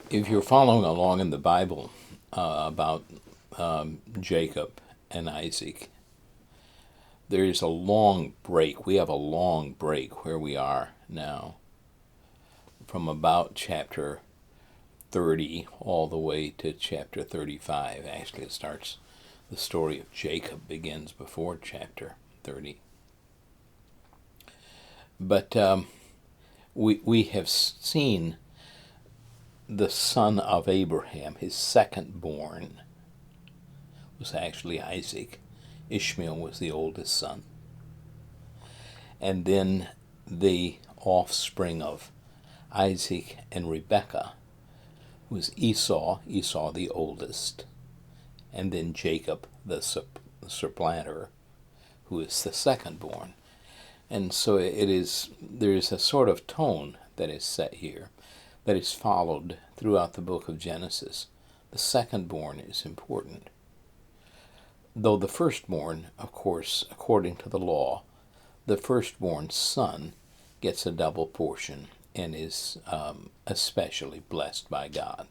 If you're following along in the Bible about Jacob and Isaac, there is a long break. We have a long break where we are now, from about chapter 30 all the way to chapter 35. Actually, it starts, the story of Jacob begins before chapter 30. But we have seen the son of Abraham, his second born, was actually Isaac. Ishmael was the oldest son. And then the offspring of Isaac and Rebekah was Esau the oldest, and then Jacob the supplanter, who is the second born. And so there is a sort of tone that is set here that is followed throughout the book of Genesis. The second born is important. Though the firstborn, of course, according to the law, the firstborn son gets a double portion and is especially blessed by God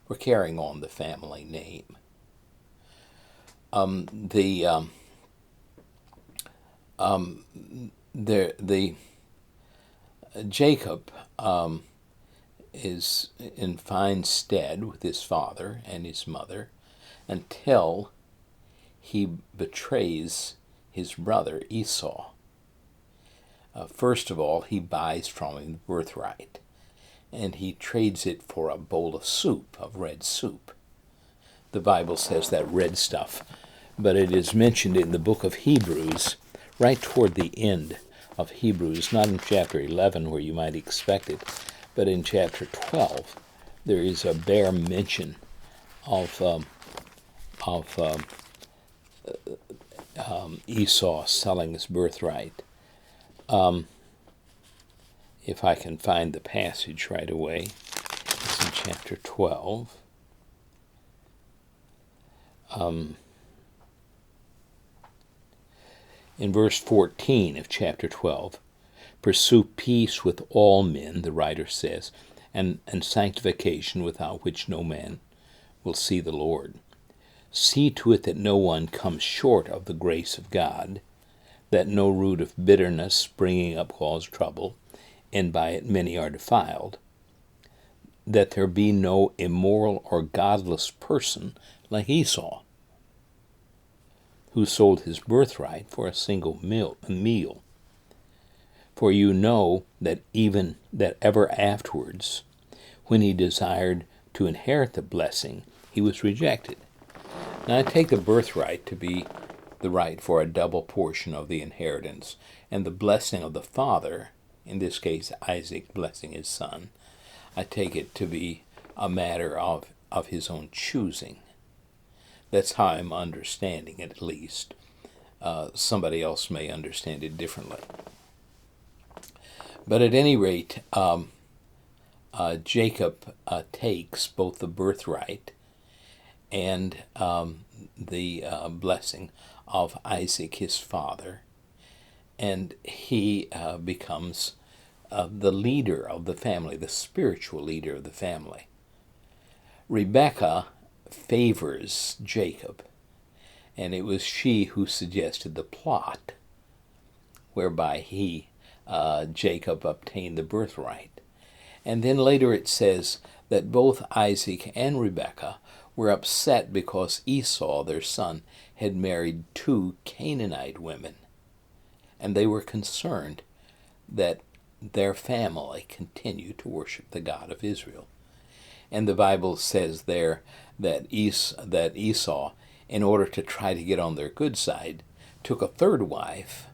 for carrying on the family name. Jacob is in fine stead with his father and his mother until he betrays his brother Esau. First of all, he buys from him the birthright, and he trades it for a bowl of soup, of red soup. The Bible says that red stuff, but it is mentioned in the book of Hebrews, right toward the end of Hebrews, not in chapter 11 where you might expect it, but in chapter 12, there is a bare mention of Esau selling his birthright. If I can find the passage right away, it's in chapter 12. In verse 14 of chapter 12, pursue peace with all men, the writer says, and sanctification, without which no man will see the Lord. See to it that no one comes short of the grace of God, that no root of bitterness springing up cause trouble, and by it many are defiled, that there be no immoral or godless person like Esau, who sold his birthright for a single meal. For you know that ever afterwards, when he desired to inherit the blessing, he was rejected. Now I take the birthright to be the right for a double portion of the inheritance, and the blessing of the father, in this case Isaac blessing his son, I take it to be a matter of his own choosing. That's how I'm understanding it, at least. Somebody else may understand it differently. But at any rate, Jacob takes both the birthright and the blessing of Isaac, his father, and he becomes the leader of the family, the spiritual leader of the family. Rebekah favors Jacob, and it was she who suggested the plot whereby Jacob obtained the birthright. And then later it says that both Isaac and Rebekah were upset because Esau, their son, had married 2 Canaanite women, and they were concerned that their family continued to worship the God of Israel. And the Bible says there that Esau, in order to try to get on their good side, took a third wife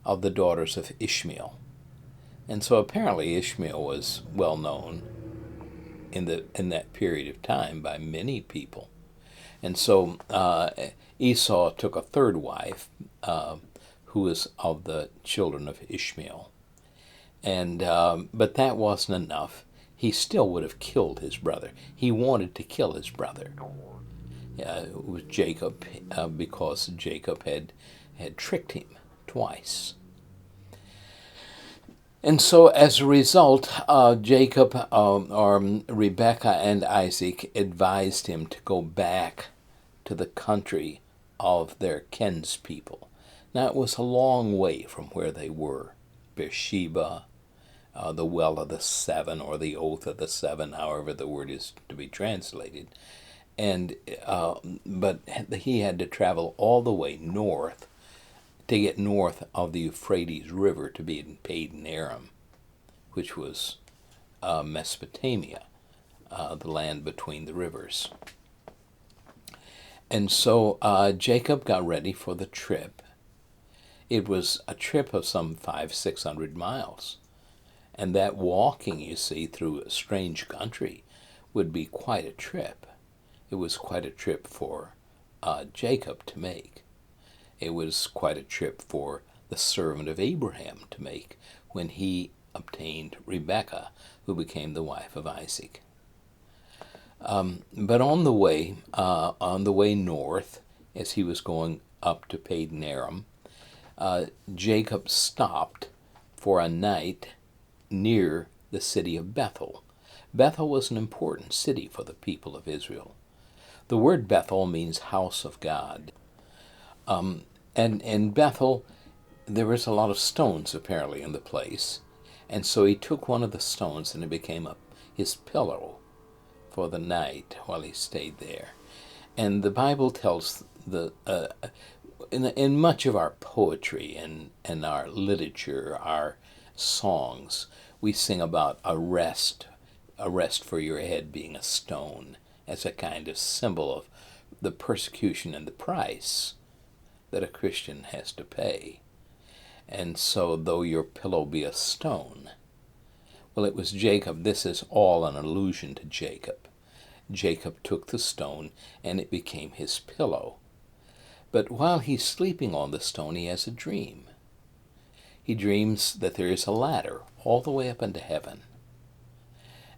of the daughters of Ishmael. And so apparently Ishmael was well known in that period of time by many people. And so Esau took a third wife who was of the children of Ishmael. And but that wasn't enough. He still would have killed his brother. He wanted to kill his brother. It was Jacob, because Jacob had tricked him twice. And so, as a result, Jacob or Rebekah and Isaac advised him to go back to the country of their kinspeople. Now, it was a long way from where they were. Beersheba, the well of the seven, or the oath of the seven, however the word is to be translated. And but he had to travel all the way north to get north of the Euphrates River to be in Padan Aram, which was Mesopotamia, the land between the rivers. And so Jacob got ready for the trip. It was a trip of some 500-600 miles. And that walking, you see, through a strange country would be quite a trip. It was quite a trip for Jacob to make. It was quite a trip for the servant of Abraham to make when he obtained Rebekah, who became the wife of Isaac. But on the way north, as he was going up to Padan Aram, Jacob stopped for a night near the city of Bethel. Bethel was an important city for the people of Israel. The word Bethel means house of God. And in Bethel, there was a lot of stones apparently in the place. And so he took one of the stones and it became his pillow for the night while he stayed there. And the Bible tells in much of our poetry and our literature, our songs, we sing about a rest for your head being a stone, as a kind of symbol of the persecution and the price that a Christian has to pay. And so, though your pillow be a stone, well, it was Jacob. This is all an allusion to Jacob. Jacob took the stone and it became his pillow. But while he's sleeping on the stone, he has a dream. He dreams that there is a ladder all the way up into heaven.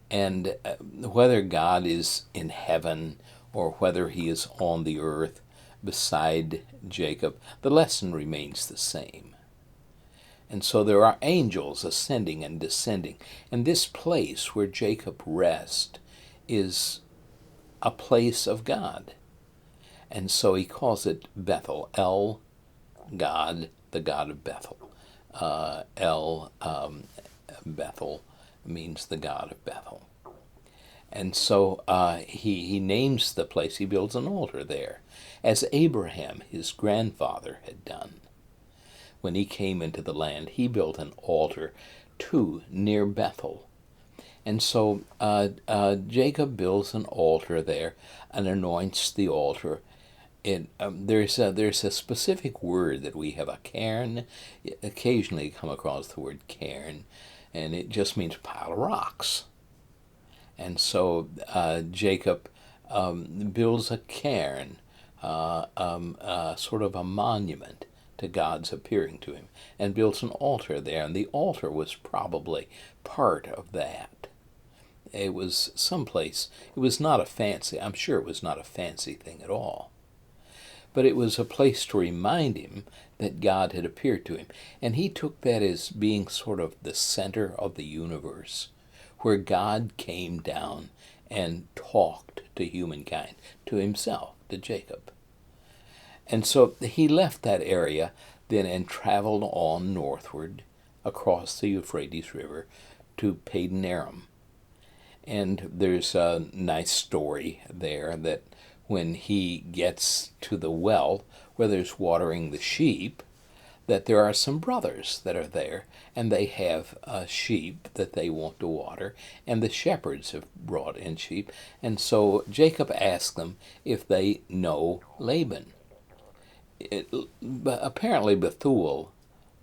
And whether God is in heaven or whether he is on the earth beside Jacob, the lesson remains the same. And so there are angels ascending and descending. And this place where Jacob rests is a place of God. And so he calls it Bethel. El, God, the God of Bethel. Bethel means the God of Bethel. And so he names the place, he builds an altar there, as Abraham, his grandfather, had done. When he came into the land, he built an altar too near Bethel. And so Jacob builds an altar there and anoints the altar. There's a specific word that we have, a cairn. Occasionally you come across the word cairn, and it just means pile of rocks. And so Jacob builds a cairn, sort of a monument to God's appearing to him, and builds an altar there. And the altar was probably part of that. It was someplace, it was not a fancy, I'm sure it was not a fancy thing at all. But it was a place to remind him that God had appeared to him. And he took that as being sort of the center of the universe, where God came down and talked to humankind, to himself, to Jacob. And so he left that area then and traveled on northward across the Euphrates River to Padan Aram. And there's a nice story there that when he gets to the well where there's watering the sheep, that there are some brothers that are there, and they have a sheep that they want to water, and the shepherds have brought in sheep. And so Jacob asked them if they know Laban. Apparently Bethuel,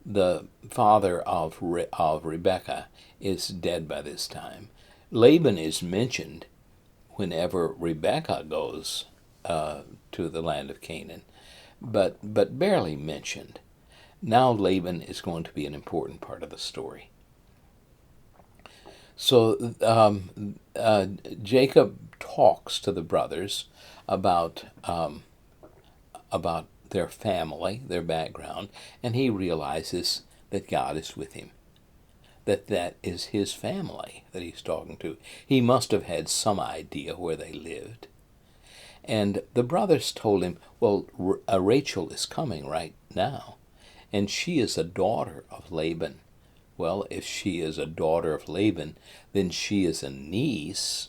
the father of Rebekah, is dead by this time. Laban is mentioned whenever Rebekah goes to the land of Canaan, but barely mentioned. Now Laban is going to be an important part of the story. So Jacob talks to the brothers about their family, their background, and he realizes that God is with him. that that is his family that he's talking to. He must have had some idea where they lived. And the brothers told him, well, Rachel is coming right now, and she is a daughter of Laban. Well, if she is a daughter of Laban, then she is a niece,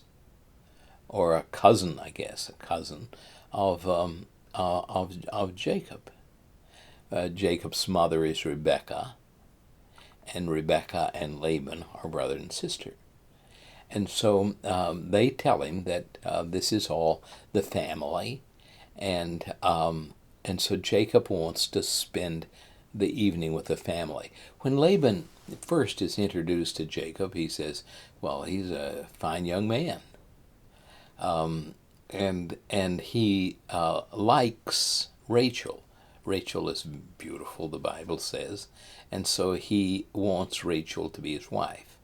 or a cousin, I guess, a cousin of Jacob. Jacob's mother is Rebekah, and Rebekah and Laban are brother and sister. And so they tell him that this is all the family, and so Jacob wants to spend the evening with the family. When Laban first is introduced to Jacob, he says, "Well, he's a fine young man," and he likes Rachel. Rachel is beautiful, the Bible says, and so he wants Rachel to be his wife.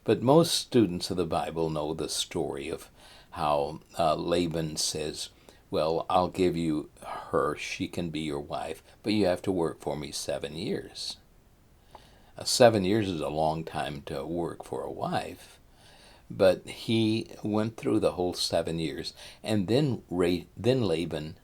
But most students of the Bible know the story of how Laban says, well, I'll give you her, she can be your wife, but you have to work for me 7 years. 7 years is a long time to work for a wife, but he went through the whole 7 years, and then Laban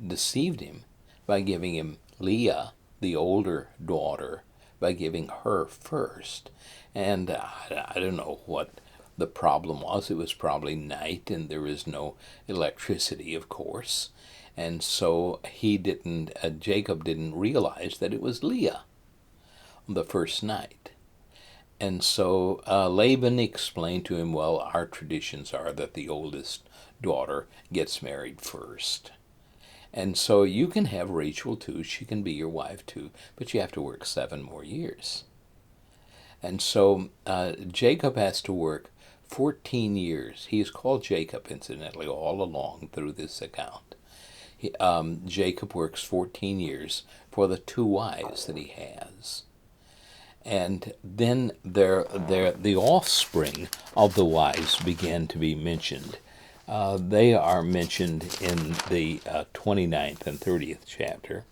deceived him by giving him Leah, the older daughter, by giving her first. And I don't know what the problem was. It was probably night, and there is no electricity, of course. And so Jacob didn't realize that it was Leah the first night. And so Laban explained to him, well, our traditions are that the oldest daughter gets married first. And so you can have Rachel too, she can be your wife too, but you have to work 7 more years. And so Jacob has to work 14 years. He is called Jacob, incidentally, all along through this account. Jacob works 14 years for the 2 wives that he has. And then the offspring of the wives began to be mentioned. They are mentioned in the 29th and 30th chapter.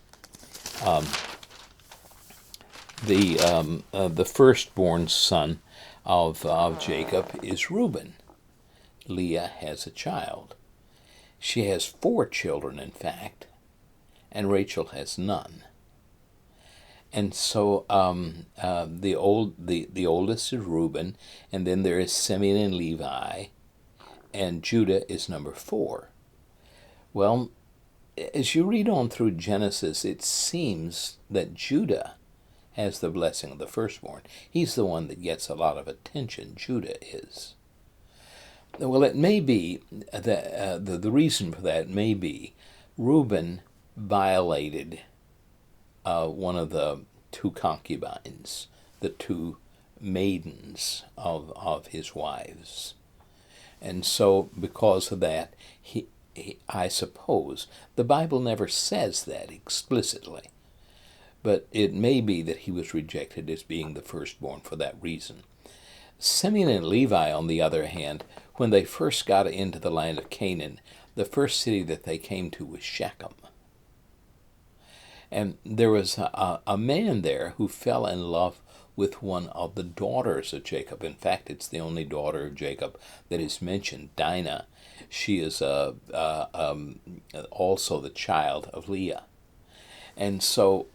The firstborn son of Jacob is Reuben. Leah has a child. She has 4 children, in fact, and Rachel has none. And so the oldest is Reuben, and then there is Simeon and Levi, and Judah is number 4. Well, as you read on through Genesis, it seems that Judah has the blessing of the firstborn. He's the one that gets a lot of attention. Judah is. Well, it may be that the reason for that may be Reuben violated one of the 2 concubines, the 2 maidens of his wives. And so because of that, I suppose, the Bible never says that explicitly, but it may be that he was rejected as being the firstborn for that reason. Simeon and Levi, on the other hand, when they first got into the land of Canaan, the first city that they came to was Shechem. And there was a man there who fell in love with one of the daughters of Jacob. In fact, it's the only daughter of Jacob that is mentioned, Dinah. She is also the child of Leah. And so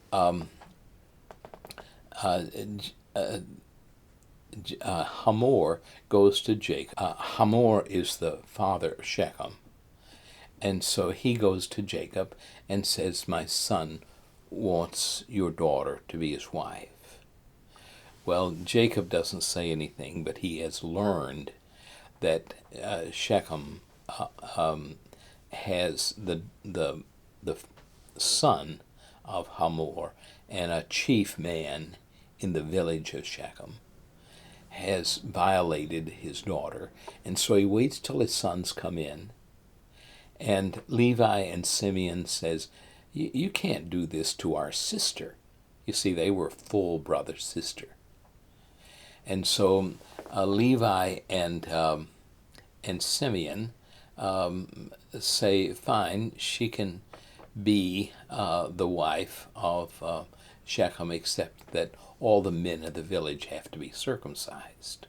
Hamor goes to Jacob. Hamor is the father of Shechem. And so he goes to Jacob and says, my son wants your daughter to be his wife. Well, Jacob doesn't say anything, but he has learned that Shechem has the son of Hamor, and a chief man in the village of Shechem has violated his daughter, and so he waits till his sons come in. And Levi and Simeon says, you can't do this to our sister. You see, they were full brother-sister. And so Levi and Simeon say, fine, she can be the wife of Shechem except that all the men of the village have to be circumcised.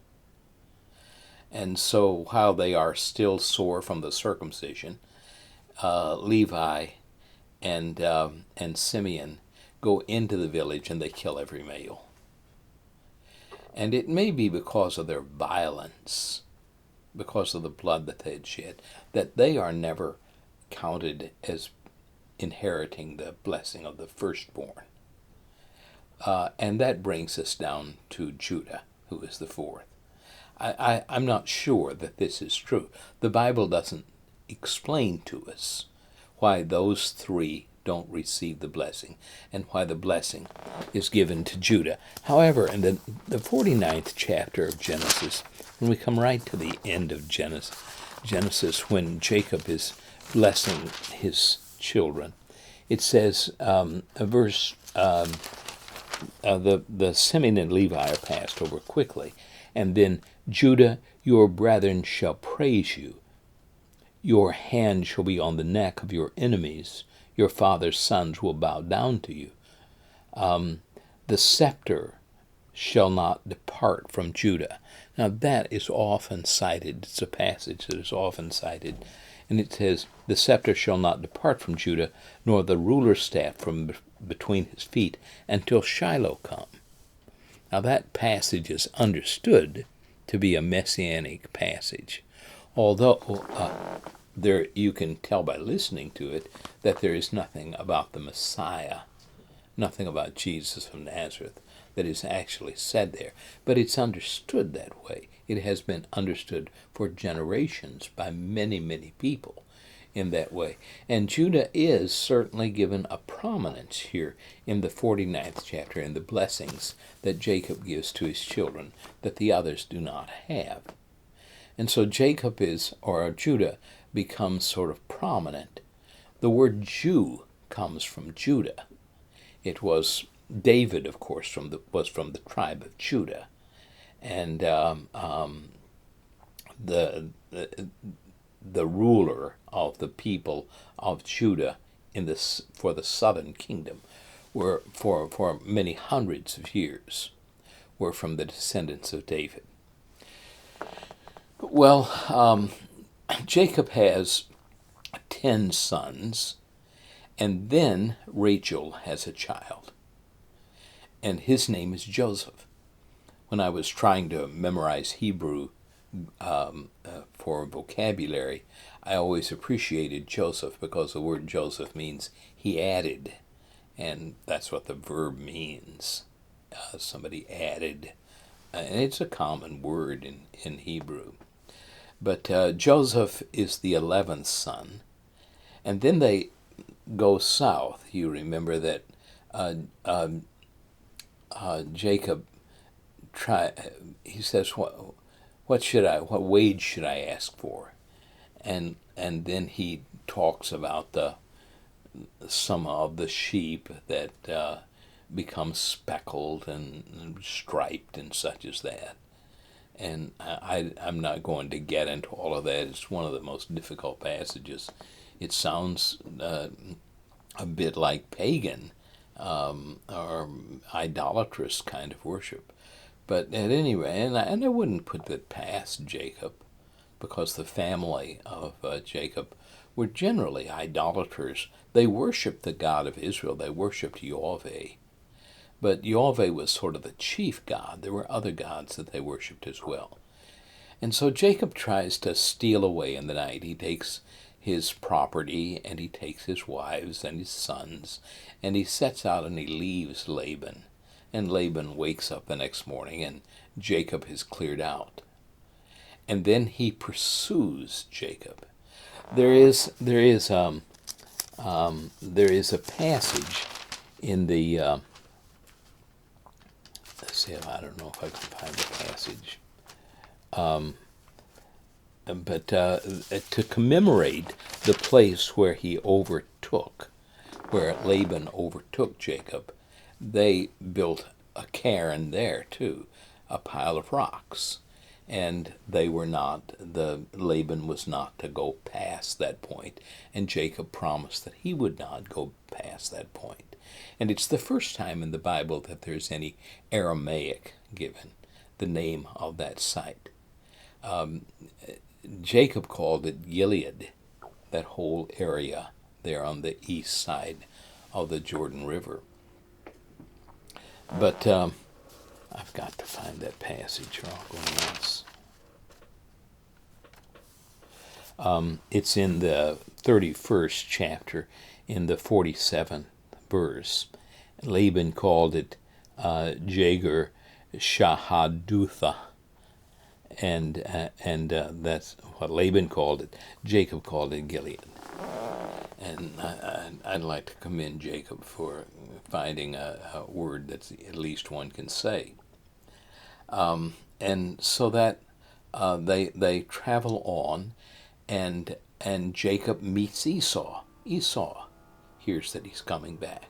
And so while they are still sore from the circumcision, Levi and Simeon go into the village and they kill every male. And it may be because of their violence, because of the blood that they had shed, that they are never counted as inheriting the blessing of the firstborn. And that brings us down to Judah, who is the fourth. I'm not sure that this is true. The Bible doesn't explain to us why those three don't receive the blessing and why the blessing is given to Judah. However, in the 49th chapter of Genesis, when we come right to the end of Genesis, when Jacob is blessing his children, it says, the Simeon and Levi are passed over quickly, and then Judah, your brethren shall praise you. Your hand shall be on the neck of your enemies. Your father's sons will bow down to you. The scepter shall not depart from Judah. Now that is often cited. It's a passage that is often cited. And it says, the scepter shall not depart from Judah, nor the ruler's staff from between his feet, until Shiloh come. Now that passage is understood to be a messianic passage, although there you can tell by listening to it that there is nothing about the Messiah, nothing about Jesus of Nazareth that is actually said there. But it's understood that way. It has been understood for generations by many, many people in that way. And Judah is certainly given a prominence here in the 49th chapter in the blessings that Jacob gives to his children that the others do not have. And so Judah becomes sort of prominent. The word Jew comes from Judah. It was David, of course, was from the tribe of Judah, and the ruler of the people of Judah for the southern kingdom were for many hundreds of years were from the descendants of David. Well, Jacob has 10 sons, and then Rachel has a child, and his name is Joseph. When I was trying to memorize Hebrew for vocabulary, I always appreciated Joseph because the word Joseph means he added, and that's what the verb means. Somebody added, and it's a common word in Hebrew. But Joseph is the 11th son, and then they go south. You remember that Jacob he says, what wage should I ask for? And then he talks about some of the sheep that become speckled and striped and such as that. And I'm not going to get into all of that. It's one of the most difficult passages. It sounds a bit like pagan or idolatrous kind of worship. But at any rate, and I wouldn't put that past Jacob, because the family of Jacob were generally idolaters. They worshipped the God of Israel. They worshipped Yahweh. But Yahweh was sort of the chief god. There were other gods that they worshipped as well. And so Jacob tries to steal away in the night. He takes his property, and he takes his wives and his sons, and he sets out and he leaves Laban. And Laban wakes up the next morning, and Jacob has cleared out. And then he pursues Jacob. There is a passage in the let's see, I don't know if I can find the passage, but to commemorate the place where Laban overtook Jacob, they built a cairn there too, a pile of rocks. And Laban was not to go past that point, and Jacob promised that he would not go past that point. And it's the first time in the Bible that there's any Aramaic given, the name of that site. Jacob called it Gilead, that whole area there on the east side of the Jordan River. But I've got to find that passage or I'll go nuts. It's in the 31st chapter, in the 47th verse. Laban called it Jager Shahadutha, and that's what Laban called it. Jacob called it Gilead. And I'd like to commend Jacob for finding a word that at least one can say. And so that they travel on, and Jacob meets Esau. Esau hears that he's coming back.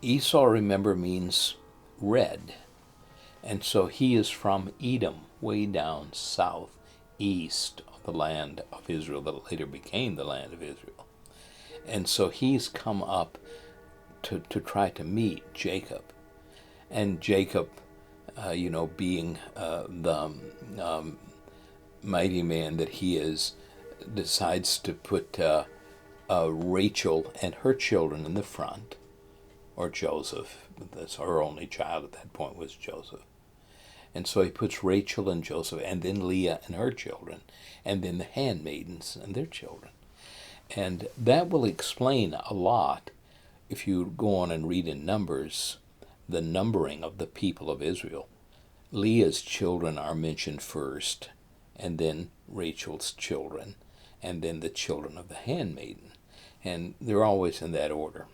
Esau, remember, means red. And so he is from Edom, way down south, east of the land of Israel that later became the land of Israel. And so he's come up to try to meet Jacob. And Jacob, being the mighty man that he is, decides to put Rachel and her children in the front, or Joseph. That's her only child at that point was Joseph. And so he puts Rachel and Joseph, and then Leah and her children, and then the handmaidens and their children. And that will explain a lot if you go on and read in Numbers the numbering of the people of Israel. Leah's children are mentioned first, and then Rachel's children, and then the children of the handmaiden. And they're always in that order.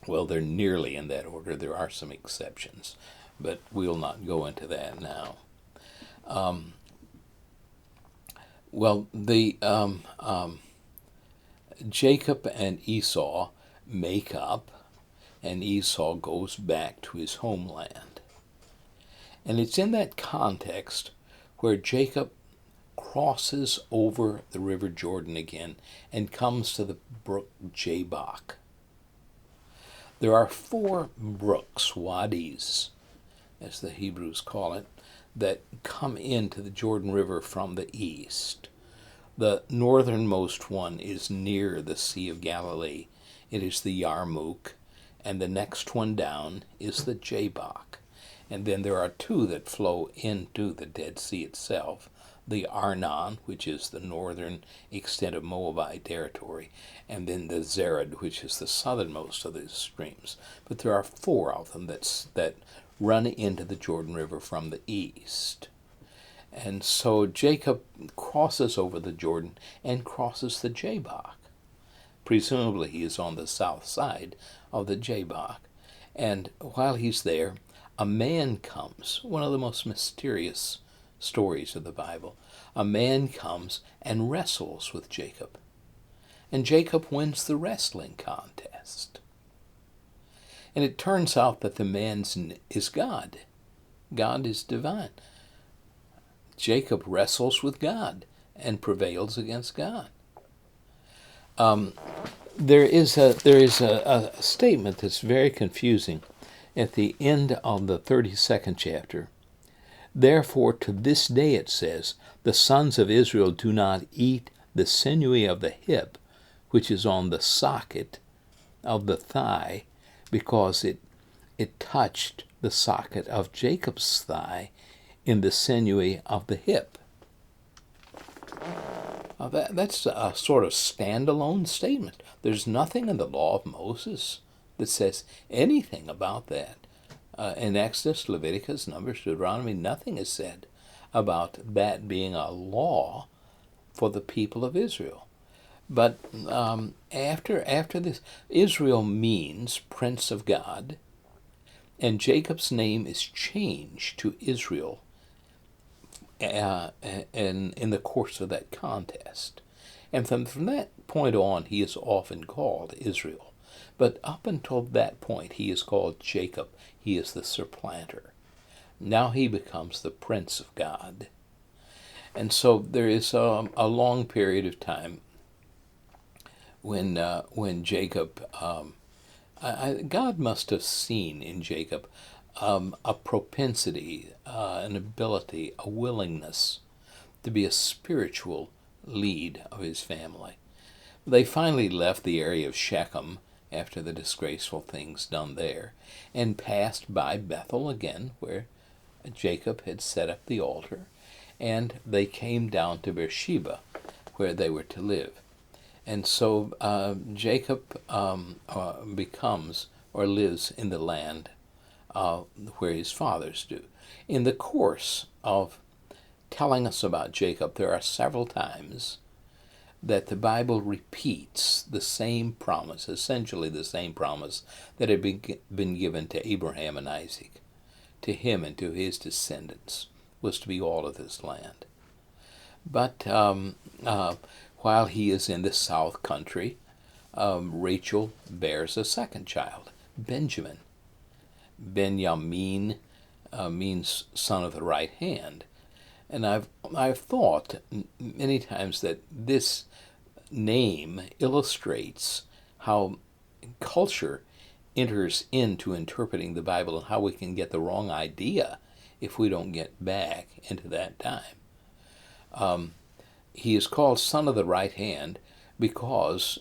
Well, they're nearly in that order. There are some exceptions, but we'll not go into that now. Jacob and Esau make up, and Esau goes back to his homeland. And it's in that context where Jacob crosses over the river Jordan again and comes to the brook Jabbok. There are 4 brooks, wadis, as the Hebrews call it, that come into the Jordan River from the east. The northernmost one is near the Sea of Galilee. It is the Yarmouk, and the next one down is the Jabbok. And then there are 2 that flow into the Dead Sea itself, the Arnon, which is the northern extent of Moabite territory, and then the Zered, which is the southernmost of these streams. But there are 4 of them that run into the Jordan River from the east. And so Jacob crosses over the Jordan and crosses the Jabbok. Presumably he is on the south side of the Jabbok. And while he's there, a man comes, one of the most mysterious stories of the Bible. A man comes and wrestles with Jacob. And Jacob wins the wrestling contest. And it turns out that the man is God. God is divine. Jacob wrestles with God and prevails against God. There is a statement that's very confusing at the end of the 32nd chapter. Therefore, to this day, it says, the sons of Israel do not eat the sinewy of the hip, which is on the socket of the thigh, because it touched the socket of Jacob's thigh in the sinewy of the hip. That's a sort of standalone statement. There's nothing in the law of Moses that says anything about that. In Exodus, Leviticus, Numbers, Deuteronomy, nothing is said about that being a law for the people of Israel. But after this, Israel means Prince of God, and Jacob's name is changed to Israel in the course of that contest. And from that point on, he is often called Israel. But up until that point, he is called Jacob. He is the supplanter. Now he becomes the Prince of God. And so there is a long period of time when Jacob God must have seen in Jacob a propensity, an ability, a willingness to be a spiritual lead of his family. They finally left the area of Shechem after the disgraceful things done there and passed by Bethel again, where Jacob had set up the altar, and they came down to Beersheba, where they were to live. And so Jacob becomes or lives in the land where his fathers do. In the course of telling us about Jacob, there are several times that the Bible repeats the same promise, essentially the same promise that had been given to Abraham and Isaac. To him and to his descendants was to be all of this land. But while he is in the south country, Rachel bears a second child, Benjamin. Benjamin means son of the right hand. And I've thought many times that this name illustrates how culture enters into interpreting the Bible and how we can get the wrong idea if we don't get back into that time. He is called son of the right hand because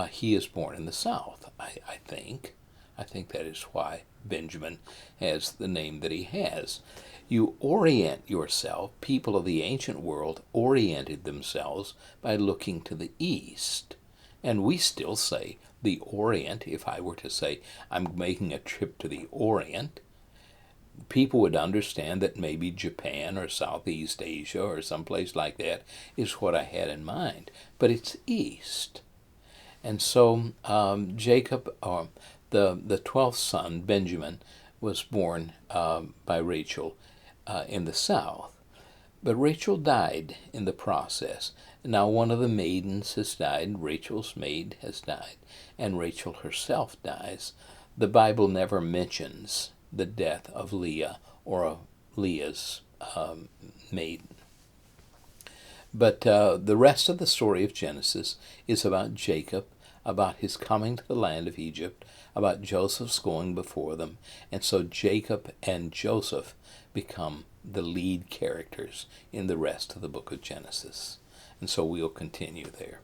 he is born in the south, I think. I think that is why Benjamin has the name that he has. You orient yourself, people of the ancient world oriented themselves by looking to the east. And we still say the Orient. If I were to say I'm making a trip to the Orient, people would understand that maybe Japan or Southeast Asia or someplace like that is what I had in mind. But it's east. And so Jacob, the 12th son, Benjamin, was born by Rachel in the south. But Rachel died in the process. Now one of the maidens has died, Rachel's maid has died, and Rachel herself dies. The Bible never mentions the death of Leah or of Leah's maiden. But the rest of the story of Genesis is about Jacob, about his coming to the land of Egypt, about Joseph's going before them, and so Jacob and Joseph become the lead characters in the rest of the book of Genesis. And so we'll continue there.